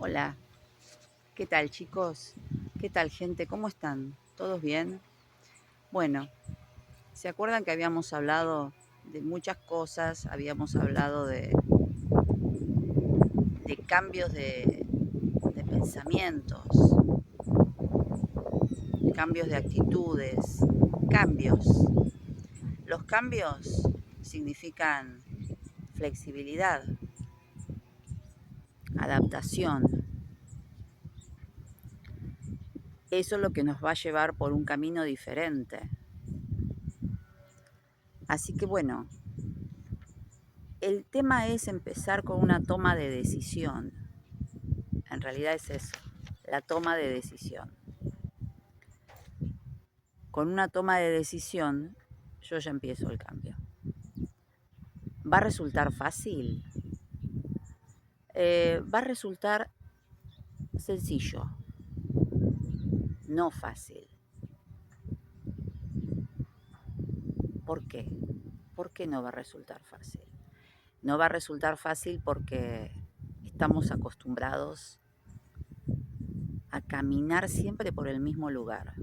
Hola, ¿qué tal chicos? ¿Qué tal gente? ¿Cómo están? ¿Todos bien? Bueno, ¿se acuerdan que habíamos hablado de muchas cosas? Habíamos hablado de cambios de pensamientos, cambios de actitudes, cambios. Los cambios significan flexibilidad, adaptación. Eso es lo que nos va a llevar por un camino diferente. Así que bueno, el tema es empezar con una toma de decisión. En realidad es eso, la toma de decisión. Con una toma de decisión, yo ya empiezo el cambio. ¿Va a resultar fácil? Va a resultar sencillo, no fácil. ¿Por qué? ¿Por qué no va a resultar fácil? No va a resultar fácil porque estamos acostumbrados a caminar siempre por el mismo lugar.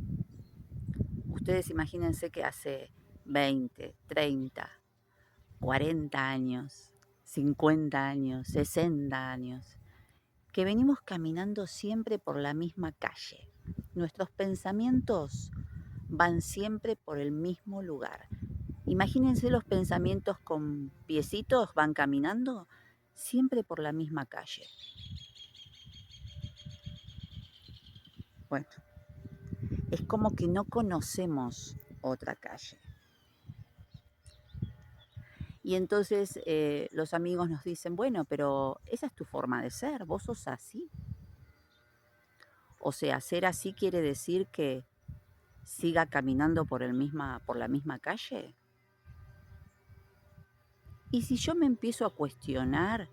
Ustedes imagínense que hace 20, 30, 40 años, 50 años, 60 años, que venimos caminando siempre por la misma calle. Nuestros pensamientos van siempre por el mismo lugar. Imagínense los pensamientos con piecitos, van caminando siempre por la misma calle. Bueno, es como que no conocemos otra calle. Y entonces los amigos nos dicen, bueno, pero esa es tu forma de ser, vos sos así. O sea, ser así quiere decir que siga caminando por la misma calle. Y si yo me empiezo a cuestionar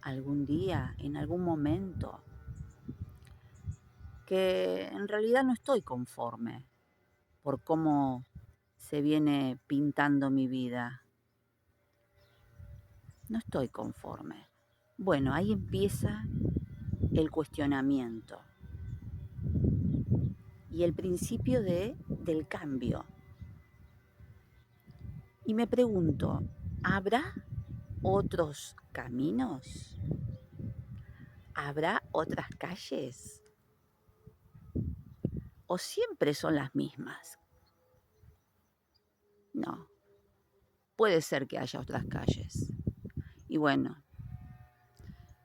algún día, en algún momento, que en realidad no estoy conforme por cómo se viene pintando mi vida, no estoy conforme. Bueno, ahí empieza el cuestionamiento y el principio del cambio. Y me pregunto, ¿habrá otros caminos? ¿Habrá otras calles? ¿O siempre son las mismas? No, puede ser que haya otras calles. Y bueno,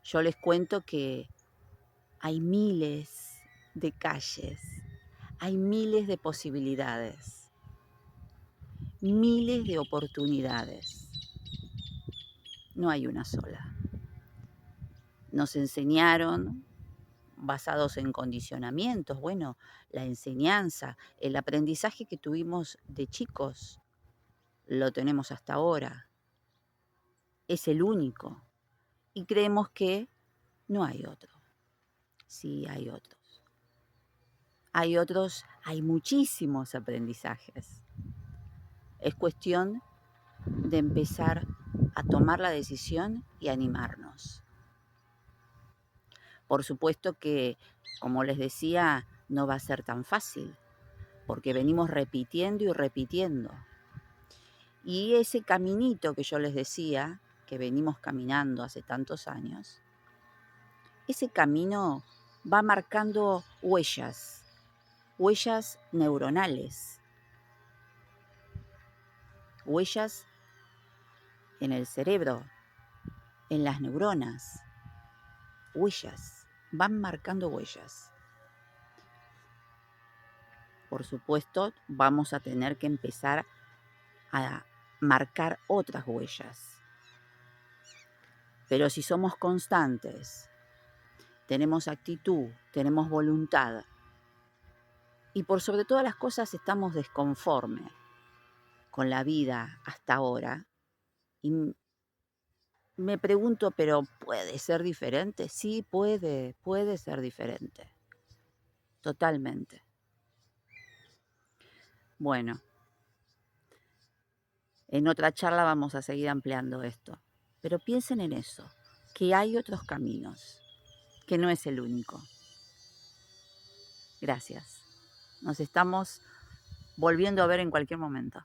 yo les cuento que hay miles de calles, hay miles de posibilidades, miles de oportunidades. No hay una sola. Nos enseñaron basados en condicionamientos, bueno, la enseñanza, el aprendizaje que tuvimos de chicos, lo tenemos hasta ahora. Es el único. Y creemos que no hay otro. Sí, hay otros. Hay otros, hay muchísimos aprendizajes. Es cuestión de empezar a tomar la decisión y animarnos. Por supuesto que, como les decía, no va a ser tan fácil, porque venimos repitiendo y repitiendo. Y ese caminito que yo les decía, que venimos caminando hace tantos años, ese camino va marcando huellas, huellas neuronales, huellas en el cerebro, en las neuronas, huellas, van marcando huellas. Por supuesto, vamos a tener que empezar a marcar otras huellas. Pero si somos constantes, tenemos actitud, tenemos voluntad y por sobre todas las cosas estamos desconformes con la vida hasta ahora, y me pregunto, ¿pero puede ser diferente? Sí, puede ser diferente, totalmente. Bueno, en otra charla vamos a seguir ampliando esto, pero piensen en eso, que hay otros caminos. que no es el único. Gracias. Nos estamos volviendo a ver en cualquier momento.